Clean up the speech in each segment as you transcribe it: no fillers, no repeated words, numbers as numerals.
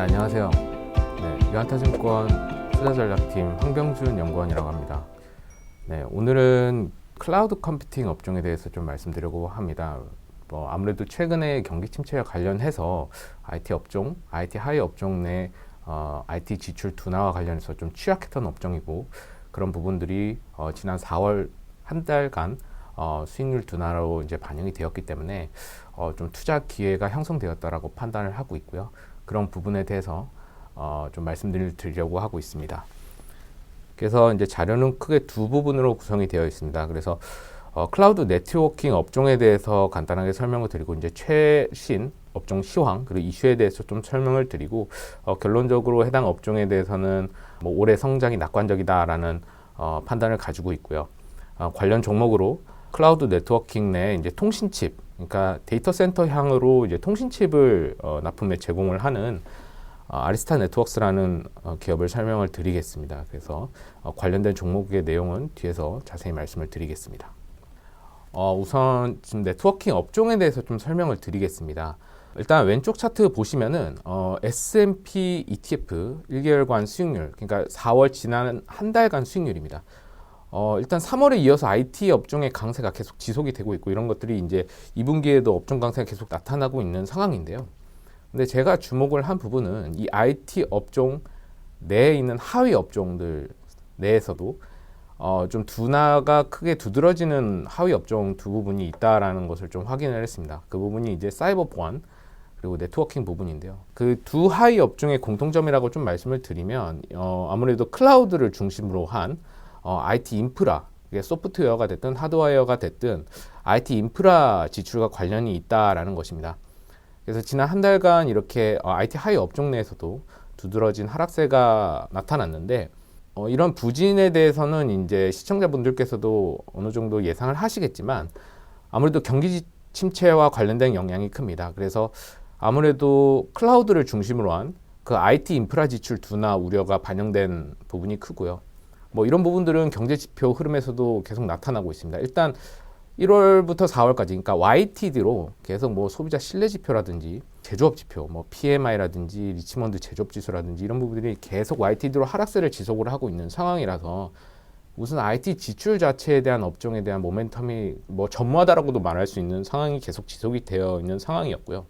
안녕하세요. 유한타증권 투자전략팀 황병준 연구원이라고 합니다. 오늘은 클라우드 컴퓨팅 업종에 대해서 좀 말씀드리려고 합니다. 아무래도 최근에 경기 침체와 관련해서 IT 업종, IT 하위 업종 내 IT 지출 둔화와 관련해서 좀 취약했던 업종이고, 그런 부분들이 지난 4월 한 달간 수익률 둔화로 이제 반영이 되었기 때문에 좀 투자 기회가 형성되었다라고 판단을 하고 있고요. 그런 부분에 대해서 좀 말씀드리려고 하고 있습니다. 그래서 이제 자료는 크게 두 부분으로 구성이 되어 있습니다. 그래서 클라우드 네트워킹 업종에 대해서 간단하게 설명을 드리고, 이제 최신 업종 시황 그리고 이슈에 대해서 좀 설명을 드리고, 결론적으로 해당 업종에 대해서는 뭐 올해 성장이 낙관적이다라는 판단을 가지고 있고요. 관련 종목으로 클라우드 네트워킹 내 이제 통신칩, 그러니까 데이터 센터 향으로 이제 통신칩을 납품에 제공을 하는 아리스타 네트워크스라는 기업을 설명을 드리겠습니다. 그래서 관련된 종목의 내용은 뒤에서 자세히 말씀을 드리겠습니다. 우선 지금 네트워킹 업종에 대해서 좀 설명을 드리겠습니다. 일단 왼쪽 차트 보시면은 S&P ETF 1개월간 수익률, 그러니까 4월 지난 한 달간 수익률입니다. 일단 3월에 이어서 IT 업종의 강세가 계속 지속이 되고 있고, 이런 것들이 이제 2분기에도 업종 강세가 계속 나타나고 있는 상황인데요. 근데 제가 주목을 한 부분은 이 IT 업종 내에 있는 하위 업종들 내에서도 좀 둔화가 크게 두드러지는 하위 업종 두 부분이 있다라는 것을 좀 확인을 했습니다. 그 부분이 이제 사이버 보안 그리고 네트워킹 부분인데요. 그 두 하위 업종의 공통점이라고 좀 말씀을 드리면, 아무래도 클라우드를 중심으로 한 IT 인프라, 이게 소프트웨어가 됐든 하드웨어가 됐든 IT 인프라 지출과 관련이 있다라는 것입니다. 그래서 지난 한 달간 이렇게 IT 하위 업종 내에서도 두드러진 하락세가 나타났는데, 이런 부진에 대해서는 이제 시청자분들께서도 어느 정도 예상을 하시겠지만, 아무래도 경기 침체와 관련된 영향이 큽니다. 그래서 아무래도 클라우드를 중심으로 한 그 IT 인프라 지출 둔화 우려가 반영된 부분이 크고요. 뭐 이런 부분들은 경제 지표 흐름에서도 계속 나타나고 있습니다. 일단 1월부터 4월까지, 그러니까 YTD로 계속 뭐 소비자 신뢰 지표라든지 제조업 지표, 뭐 PMI라든지 리치먼드 제조업 지수라든지 이런 부분들이 계속 YTD로 하락세를 지속을 하고 있는 상황이라서, 우선 IT 지출 자체에 대한 업종에 대한 모멘텀이 뭐 전무하다라고도 말할 수 있는 상황이 계속 지속이 되어 있는 상황이었고요.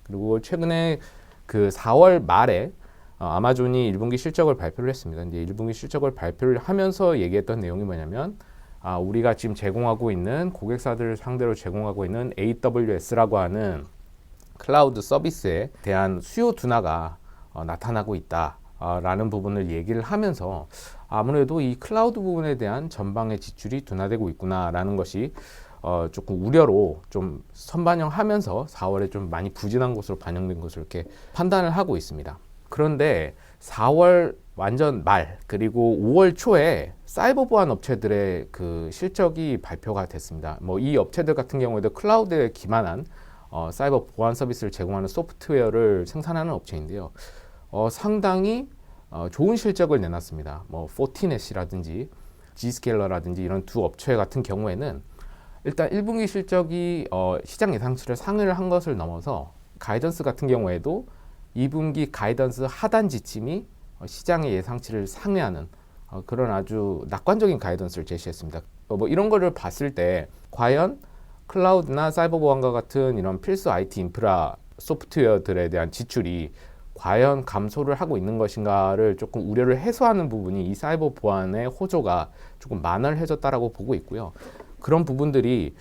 그리고 최근에 그 4월 말에 아마존이 1분기 실적을 발표를 했습니다. 이제 1분기 실적을 발표를 하면서 얘기했던 내용이 뭐냐면, 우리가 지금 제공하고 있는 고객사들을 상대로 제공하고 있는 AWS라고 하는 클라우드 서비스에 대한 수요 둔화가 나타나고 있다라는 부분을 얘기를 하면서, 아무래도 이 클라우드 부분에 대한 전방의 지출이 둔화되고 있구나라는 것이 조금 우려로 좀 선반영하면서 4월에 좀 많이 부진한 것으로 반영된 것으로 이렇게 판단을 하고 있습니다. 그런데 4월 완전 말 그리고 5월 초에 사이버 보안 업체들의 그 실적이 발표가 됐습니다. 뭐 이 업체들 같은 경우에도 클라우드에 기반한 사이버 보안 서비스를 제공하는 소프트웨어를 생산하는 업체인데요. 상당히 좋은 실적을 내놨습니다. 뭐 포티넷이라든지 G스케일러라든지 이런 두 업체 같은 경우에는 일단 1분기 실적이 시장 예상치를 상회를 한 것을 넘어서, 가이던스 같은 경우에도 2분기 가이던스 하단 지침이 시장의 예상치를 상회하는 그런 아주 낙관적인 가이던스를 제시했습니다. 뭐 이런 거를 봤을 때 과연 클라우드나 사이버 보안과 같은 이런 필수 IT 인프라 소프트웨어들에 대한 지출이 과연 감소를 하고 있는 것인가를 조금 우려를 해소하는 부분이 이 사이버 보안의 호조가 조금 만월해졌다라고 보고 있고요. 그런 부분들이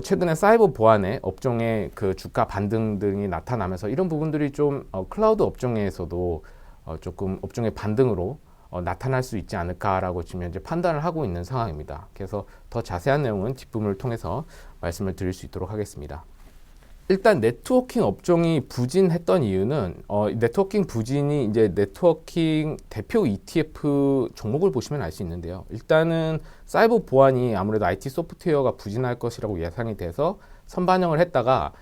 최근에 사이버 보안의 업종의 그 주가 반등 등이 나타나면서, 이런 부분들이 좀 클라우드 업종에서도 조금 업종의 반등으로 나타날 수 있지 않을까라고 지금 현재 판단을 하고 있는 상황입니다. 그래서 더 자세한 내용은 뒷부분을 통해서 말씀을 드릴 수 있도록 하겠습니다. 일단 네트워킹 업종이 부진했던 이유는, 네트워킹 부진이 이제 네트워킹 대표 ETF 종목을 보시면 알 수 있는데요. 일단은 사이버 보안이 아무래도 IT 소프트웨어가 부진할 것이라고 예상이 돼서 선반영을 했다가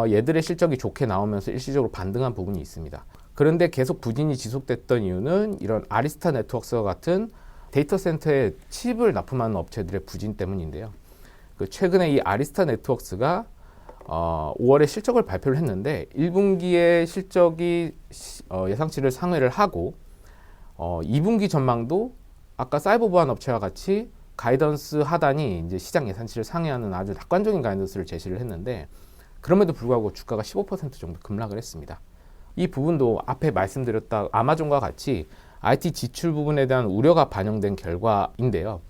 얘들의 실적이 좋게 나오면서 일시적으로 반등한 부분이 있습니다. 그런데 계속 부진이 지속됐던 이유는 이런 아리스타 네트워크스와 같은 데이터 센터에 칩을 납품하는 업체들의 부진 때문인데요. 최근에 이 아리스타 네트워크스가 5월에 실적을 발표를 했는데 1분기의 실적이 예상치를 상회를 하고 2분기 전망도 아까 사이버 보안 업체와 같이 가이던스 하단이 이제 시장 예상치를 상회하는 아주 낙관적인 가이던스를 제시를 했는데 그럼에도 불구하고 주가가 15% 정도 급락을 했습니다. 이 부분도 앞에 말씀드렸다 아마존과 같이 IT 지출 부분에 대한 우려가 반영된 결과인데요.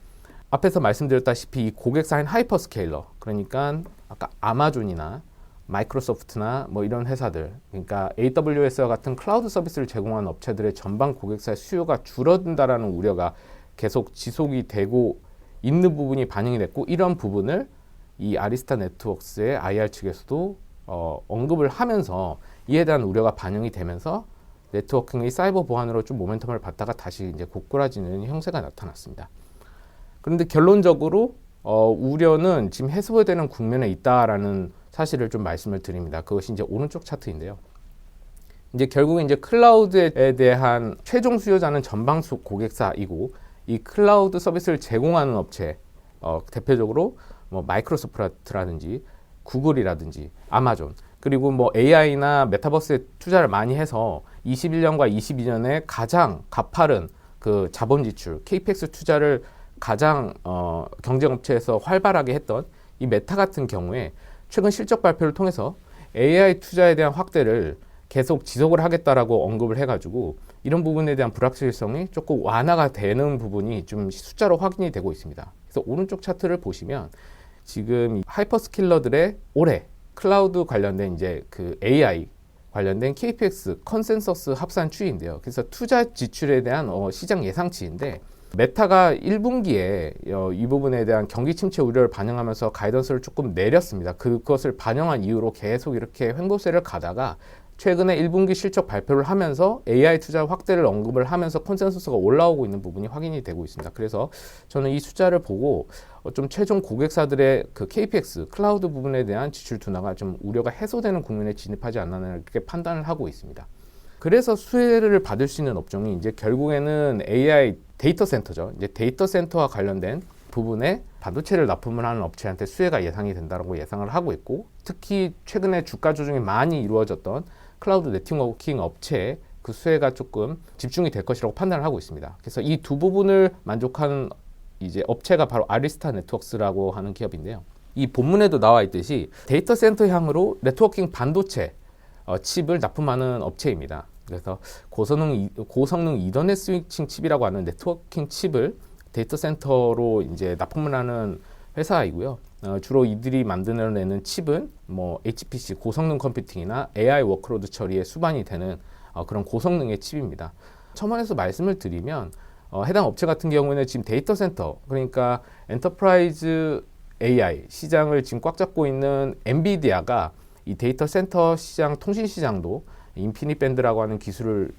앞에서 말씀드렸다시피 이 고객사인 하이퍼스케일러, 그러니까 아까 아마존이나 마이크로소프트나 뭐 이런 회사들, 그러니까 AWS와 같은 클라우드 서비스를 제공하는 업체들의 전방 고객사의 수요가 줄어든다라는 우려가 계속 지속이 되고 있는 부분이 반영이 됐고, 이런 부분을 이 아리스타 네트워크스의 IR 측에서도 언급을 하면서 이에 대한 우려가 반영이 되면서 네트워킹의 사이버 보안으로 좀 모멘텀을 받다가 다시 이제 고꾸라지는 형세가 나타났습니다. 그런데 결론적으로 우려는 지금 해소되는 국면에 있다라는 사실을 좀 말씀을 드립니다. 그것이 이제 오른쪽 차트인데요. 이제 결국에 이제 클라우드에 대한 최종 수요자는 전방수 고객사이고, 이 클라우드 서비스를 제공하는 업체, 대표적으로 뭐 마이크로소프트라든지 구글이라든지 아마존, 그리고 뭐 AI나 메타버스에 투자를 많이 해서 21년과 22년에 가장 가파른 그 자본 지출, KPX 투자를 가장 경쟁 업체에서 활발하게 했던 이 메타 같은 경우에 최근 실적 발표를 통해서 AI 투자에 대한 확대를 계속 지속을 하겠다라고 언급을 해가지고 이런 부분에 대한 불확실성이 조금 완화가 되는 부분이 좀 숫자로 확인이 되고 있습니다. 그래서 오른쪽 차트를 보시면 지금 하이퍼스킬러들의 올해 클라우드 관련된 이제 그 AI 관련된 KPX 컨센서스 합산 추이인데요. 그래서 투자 지출에 대한 시장 예상치인데, 메타가 1분기에 이 부분에 대한 경기 침체 우려를 반영하면서 가이던스를 조금 내렸습니다. 그것을 반영한 이유로 계속 이렇게 횡보세를 가다가 최근에 1분기 실적 발표를 하면서 AI 투자 확대를 언급을 하면서 컨센서스가 올라오고 있는 부분이 확인이 되고 있습니다. 그래서 저는 이 숫자를 보고 좀 최종 고객사들의 그 KPX 클라우드 부분에 대한 지출 둔화가 좀 우려가 해소되는 국면에 진입하지 않나 이렇게 판단을 하고 있습니다. 그래서 수혜를 받을 수 있는 업종이 이제 결국에는 AI 데이터 센터죠. 이제 데이터 센터와 관련된 부분에 반도체를 납품을 하는 업체한테 수혜가 예상이 된다고 예상을 하고 있고, 특히 최근에 주가 조정이 많이 이루어졌던 클라우드 네트워킹 업체에 그 수혜가 조금 집중이 될 것이라고 판단을 하고 있습니다. 그래서 이 두 부분을 만족하는 이제 업체가 바로 아리스타 네트워크스라고 하는 기업인데요. 이 본문에도 나와 있듯이 데이터 센터 향으로 네트워킹 반도체 칩을 납품하는 업체입니다. 그래서 고성능 이더넷 스위칭 칩이라고 하는 네트워킹 칩을 데이터 센터로 이제 납품을 하는 회사이고요. 주로 이들이 만들어내는 칩은 뭐 HPC 고성능 컴퓨팅이나 AI 워크로드 처리에 수반이 되는 그런 고성능의 칩입니다. 첨언해서 말씀을 드리면 해당 업체 같은 경우에는 지금 데이터 센터, 그러니까 엔터프라이즈 AI 시장을 지금 꽉 잡고 있는 엔비디아가 이 데이터 센터 시장, 통신 시장도 인피니밴드라고 하는 기술을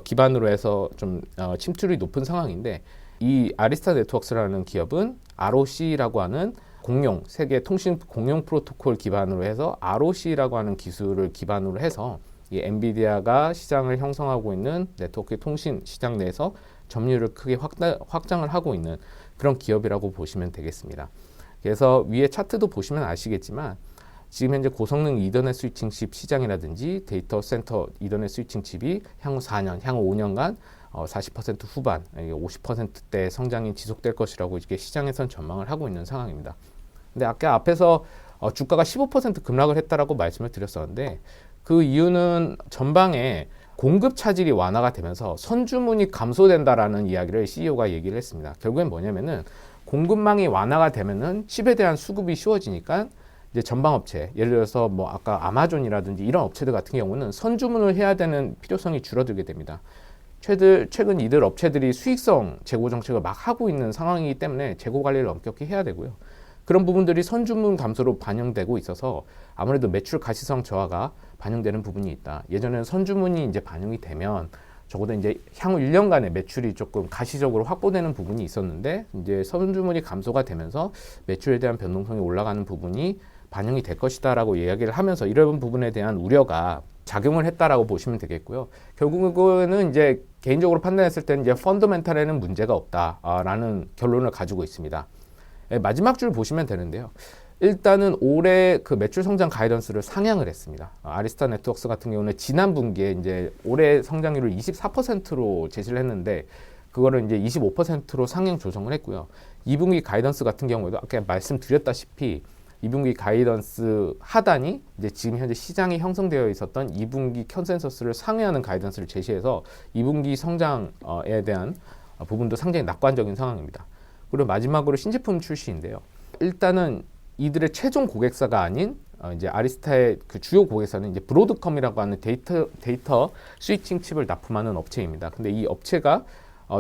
기반으로 해서 좀 침투율이 높은 상황인데, 이 아리스타 네트워크스라는 기업은 ROC라고 하는 세계 통신 공용 프로토콜 기반으로 해서 ROC라고 하는 기술을 기반으로 해서 이 엔비디아가 시장을 형성하고 있는 네트워크 통신 시장 내에서 점유율을 크게 확장을 하고 있는 그런 기업이라고 보시면 되겠습니다. 그래서 위에 차트도 보시면 아시겠지만 지금 현재 고성능 이더넷 스위칭 칩 시장이라든지 데이터 센터 이더넷 스위칭 칩이 향후 4년, 향후 5년간 40% 후반, 50%대 성장이 지속될 것이라고 이렇게 시장에선 전망을 하고 있는 상황입니다. 근데 아까 앞에서 주가가 15% 급락을 했다라고 말씀을 드렸었는데, 그 이유는 전방에 공급 차질이 완화가 되면서 선주문이 감소된다라는 이야기를 CEO가 얘기를 했습니다. 결국엔 뭐냐면은 공급망이 완화가 되면은 칩에 대한 수급이 쉬워지니까 이제 전방 업체, 예를 들어서 뭐 아까 아마존이라든지 이런 업체들 같은 경우는 선주문을 해야 되는 필요성이 줄어들게 됩니다. 최근 이들 업체들이 수익성 재고 정책을 막 하고 있는 상황이기 때문에 재고 관리를 엄격히 해야 되고요. 그런 부분들이 선주문 감소로 반영되고 있어서 아무래도 매출 가시성 저하가 반영되는 부분이 있다. 예전에는 선주문이 이제 반영이 되면 적어도 이제 향후 1년간의 매출이 조금 가시적으로 확보되는 부분이 있었는데, 이제 선주문이 감소가 되면서 매출에 대한 변동성이 올라가는 부분이 반영이 될 것이다라고 이야기를 하면서 이런 부분에 대한 우려가 작용을 했다라고 보시면 되겠고요. 결국은 이제 개인적으로 판단했을 때는 이제 펀더멘탈에는 문제가 없다라는 결론을 가지고 있습니다. 마지막 줄 보시면 되는데요. 일단은 올해 그 매출 성장 가이던스를 상향을 했습니다. 아리스타 네트워크스 같은 경우는 지난 분기에 이제 올해 성장률을 24%로 제시를 했는데 그거를 이제 25%로 상향 조정을 했고요. 2분기 가이던스 같은 경우에도 아까 말씀드렸다시피 2분기 가이던스 하단이 이제 지금 현재 시장에 형성되어 있었던 2분기 컨센서스를 상회하는 가이던스를 제시해서 2분기 성장에 대한 부분도 상당히 낙관적인 상황입니다. 그리고 마지막으로 신제품 출시인데요. 일단은 이들의 최종 고객사가 아닌 이제 아리스타의 그 주요 고객사는 이제 브로드컴이라고 하는 데이터 스위칭 칩을 납품하는 업체입니다. 근데 이 업체가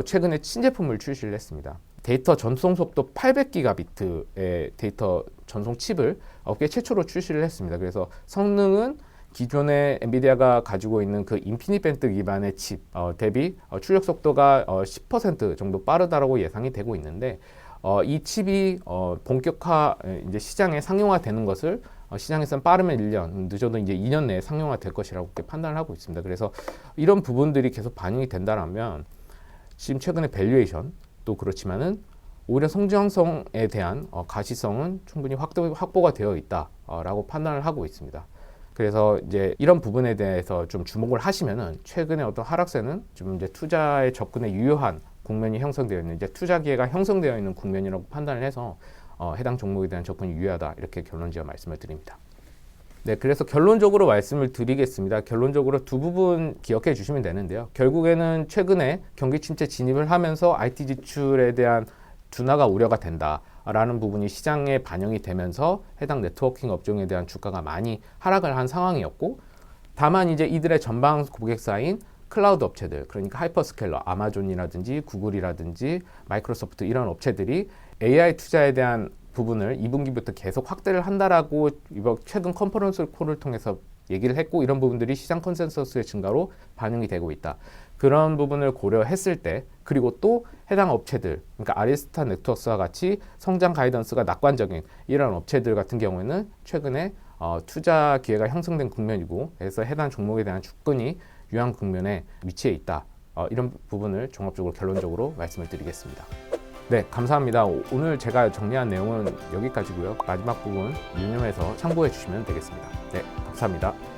최근에 신제품을 출시를 했습니다. 데이터 전송 속도 800기가비트의 데이터 전송 칩을 업계 최초로 출시를 했습니다. 그래서 성능은 기존의 엔비디아가 가지고 있는 그 인피니트 밴드 기반의 칩 대비 출력 속도가 10% 정도 빠르다라고 예상이 되고 있는데 이 칩이 본격화 이제 시장에 상용화되는 것을 시장에서는 빠르면 1년, 늦어도 이제 2년 내에 상용화될 것이라고 판단을 하고 있습니다. 그래서 이런 부분들이 계속 반영이 된다면 지금 최근에 밸류에이션도 그렇지만은 오히려 성장성에 대한 가시성은 충분히 확보가 되어 있다라고 판단을 하고 있습니다. 그래서 이제 이런 부분에 대해서 좀 주목을 하시면은 최근에 어떤 하락세는 좀 이제 투자에 접근에 유효한 국면이 형성되어 있는 이제 투자 기회가 형성되어 있는 국면이라고 판단을 해서 해당 종목에 대한 접근이 유효하다 이렇게 결론지어 말씀을 드립니다. 네, 그래서 결론적으로 말씀을 드리겠습니다. 결론적으로 두 부분 기억해 주시면 되는데요. 결국에는 최근에 경기 침체 진입을 하면서 IT 지출에 대한 둔화가 우려가 된다라는 부분이 시장에 반영이 되면서 해당 네트워킹 업종에 대한 주가가 많이 하락을 한 상황이었고, 다만 이제 이들의 전방 고객사인 클라우드 업체들, 그러니까 하이퍼스케일러, 아마존이라든지 구글이라든지 마이크로소프트 이런 업체들이 AI 투자에 대한 부분을 2분기부터 계속 확대를 한다라고 이번 최근 컨퍼런스 콜을 통해서 얘기를 했고, 이런 부분들이 시장 컨센서스의 증가로 반영이 되고 있다. 그런 부분을 고려했을 때, 그리고 또 해당 업체들, 그러니까 아리스타 네트워크스와 같이 성장 가이던스가 낙관적인 이런 업체들 같은 경우에는 최근에 투자 기회가 형성된 국면이고, 그래서 해당 종목에 대한 주권이 유한 국면에 위치해 있다. 이런 부분을 종합적으로 결론적으로 말씀을 드리겠습니다. 네, 감사합니다. 오늘 제가 정리한 내용은 여기까지고요. 마지막 부분 유념해서 참고해 주시면 되겠습니다. 네, 감사합니다.